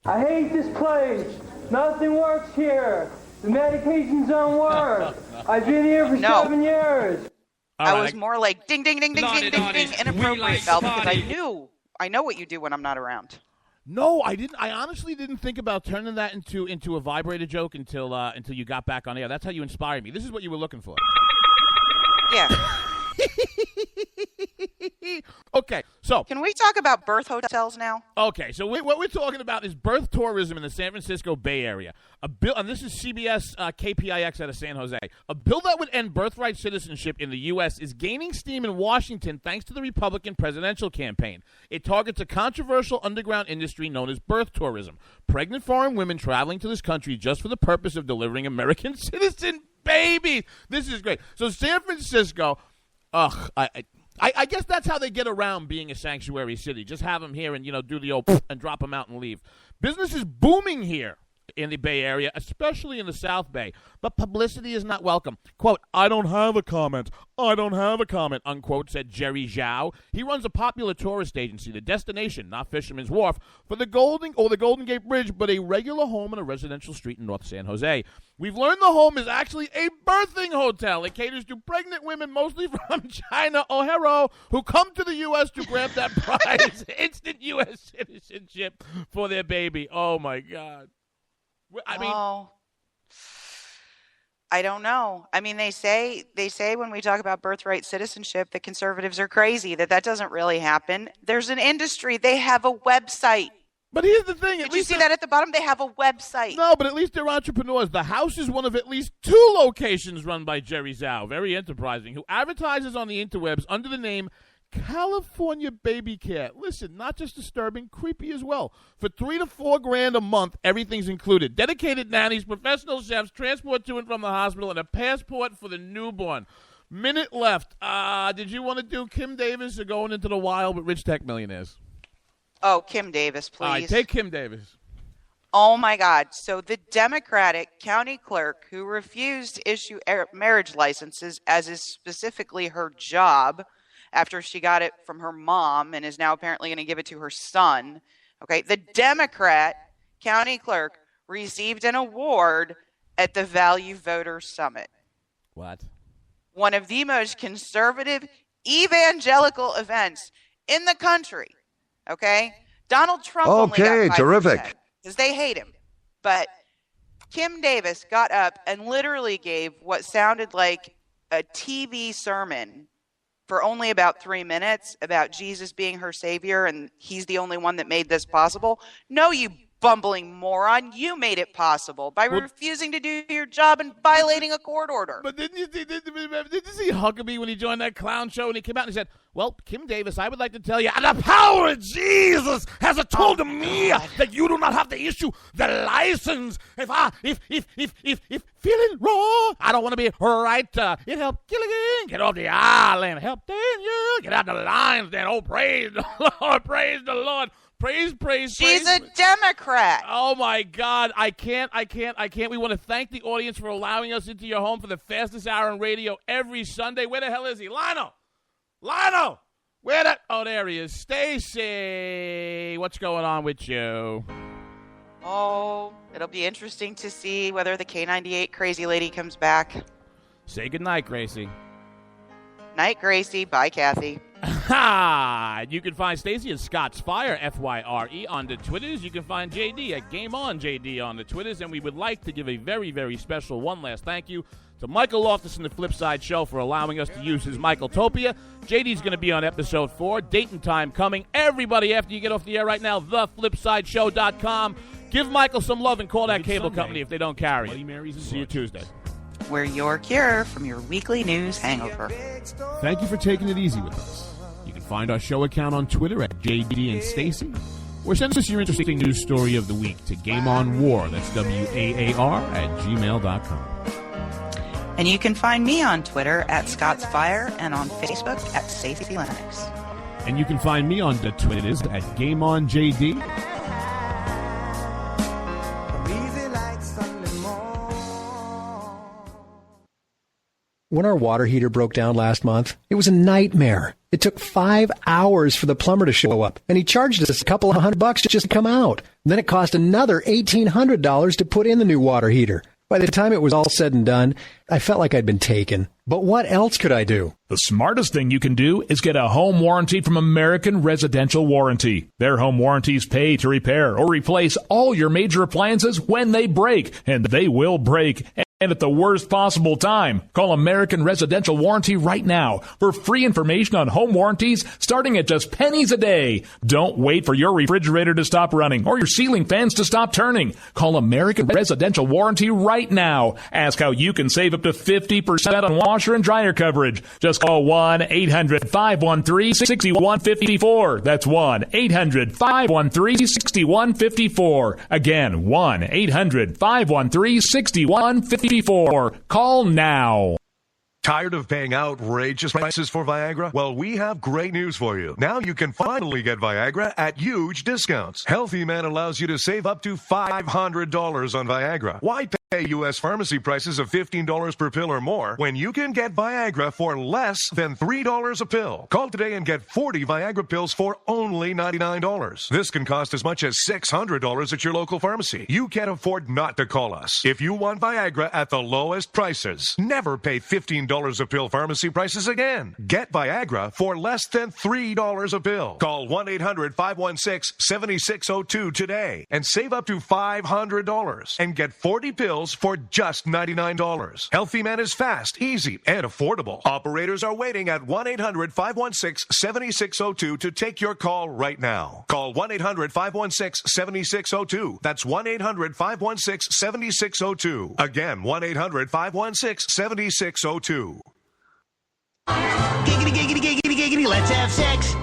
I hate this place. Nothing works here. The medications don't work. I've been here for 7 years. I was more like ding, ding, ding, ding, ding, ding, ding, inappropriate, Val, because I know what you do when I'm not around. No, I didn't. I honestly didn't think about turning that into a vibrator joke until you got back on air. That's how you inspired me. This is what you were looking for. Yeah. Okay, so can we talk about birth hotels now? Okay, so what we're talking about is birth tourism in the San Francisco Bay Area. A bill, and this is CBS KPIX out of San Jose. A bill that would end birthright citizenship in the U.S. is gaining steam in Washington thanks to the Republican presidential campaign. It targets a controversial underground industry known as birth tourism. Pregnant foreign women traveling to this country just for the purpose of delivering American citizen babies. This is great. So San Francisco, I guess that's how they get around being a sanctuary city. Just have them here and, do the old and drop them out and leave. Business is booming here in the Bay Area, especially in the South Bay. But publicity is not welcome. Quote, I don't have a comment, unquote, said Jerry Zhao. He runs a popular tourist agency, The Destination, not Fisherman's Wharf, for the Golden Gate Bridge, but a regular home in a residential street in North San Jose. We've learned the home is actually a birthing hotel. It caters to pregnant women, mostly from China or Hero, who come to the U.S. to grab that prize, instant U.S. citizenship for their baby. Oh, my God. I don't know. I mean, they say when we talk about birthright citizenship that conservatives are crazy, that doesn't really happen. There's an industry. They have a website. But here's the thing. Did you see that at the bottom? They have a website. No, but at least they're entrepreneurs. The house is one of at least 2 locations run by Jerry Zhao, very enterprising, who advertises on the interwebs under the name California Baby Care. Listen, not just disturbing, creepy as well. For $3 to $4 grand a month, everything's included. Dedicated nannies, professional chefs, transport to and from the hospital, and a passport for the newborn. Minute left. Did you want to do Kim Davis or going into the wild with rich tech millionaires? Oh, Kim Davis, please. All right, take Kim Davis. Oh, my God. So the Democratic county clerk who refused to issue marriage licenses, as is specifically her job, after she got it from her mom and is now apparently going to give it to her son. Okay, the Democrat county clerk received an award at the Value Voters Summit. What? One of the most conservative evangelical events in the country. Okay? Donald Trump only got 5%, terrific. because they hate him. But Kim Davis got up and literally gave what sounded like a TV sermon for only about 3 minutes about Jesus being her savior and he's the only one that made this possible. No, you bumbling moron. You made it possible by refusing to do your job and violating a court order. But didn't you see Huckabee when he joined that clown show and he came out and he said, well, Kim Davis, I would like to tell you, the power of Jesus has told me that you do not have to issue the license. If feeling wrong, I don't want to be right. It helped Gilligan get off the island. Help Daniel get out the lines. Then, oh, praise the Lord, praise the Lord. Praise. She's a Democrat. Oh, my God. I can't. We want to thank the audience for allowing us into your home for the fastest hour in radio every Sunday. Where the hell is he? Lionel! Where the... Oh, there he is. Stacey, what's going on with you? Oh, it'll be interesting to see whether the K98 crazy lady comes back. Say goodnight, Gracie. Night, Gracie. Bye, Kathy. You can find Stacey at Scott's Fire, F-Y-R-E, on the Twitters. You can find JD at Game On JD on the Twitters. And we would like to give a very, very special one last thank you to Michael Loftus and the Flipside Show for allowing us to use his Michaeltopia. JD's going to be on episode 4. Date and time coming. Everybody, after you get off the air right now, theflipsideshow.com. Give Michael some love and call that cable company if they don't carry it. See you Tuesday. We're your cure from your weekly news hangover. Thank you for taking it easy with us. You can find our show account on Twitter at JD and Stacey, or send us your interesting news story of the week to Game On War, that's WAAR, @gmail.com. And you can find me on Twitter at Scott's Fire and on Facebook at Stacey Lennox. And you can find me on the Twitters at Game On JD. When our water heater broke down last month, it was a nightmare. It took 5 hours for the plumber to show up, and he charged us a couple of $100 just to come out. And then it cost another $1,800 to put in the new water heater. By the time it was all said and done, I felt like I'd been taken. But what else could I do? The smartest thing you can do is get a home warranty from American Residential Warranty. Their home warranties pay to repair or replace all your major appliances when they break, and they will break. And at the worst possible time. Call American Residential Warranty right now for free information on home warranties starting at just pennies a day. Don't wait for your refrigerator to stop running or your ceiling fans to stop turning. Call American Residential Warranty right now. Ask how you can save up to 50% on washer and dryer coverage. Just call 1-800-513-6154. That's 1-800-513-6154. Again, 1-800-513-6154. Call now. Tired of paying outrageous prices for Viagra? Well, we have great news for you. Now you can finally get Viagra at huge discounts. Healthy Man allows you to save up to $500 on Viagra. Why pay U.S. pharmacy prices of $15 per pill or more when you can get Viagra for less than $3 a pill? Call today and get 40 Viagra pills for only $99. This can cost as much as $600 at your local pharmacy. You can't afford not to call us. If you want Viagra at the lowest prices, never pay $15 a pill pharmacy prices again. Get Viagra for less than $3 a pill. Call 1-800-516-7602 today and save up to $500 and get 40 pills for just $99. Healthy Man is fast, easy, and affordable. Operators are waiting at 1-800-516-7602 to take your call right now. Call 1-800-516-7602. That's 1-800-516-7602. Again, 1-800-516-7602. Giggity, giggity, giggity, giggity, let's have sex.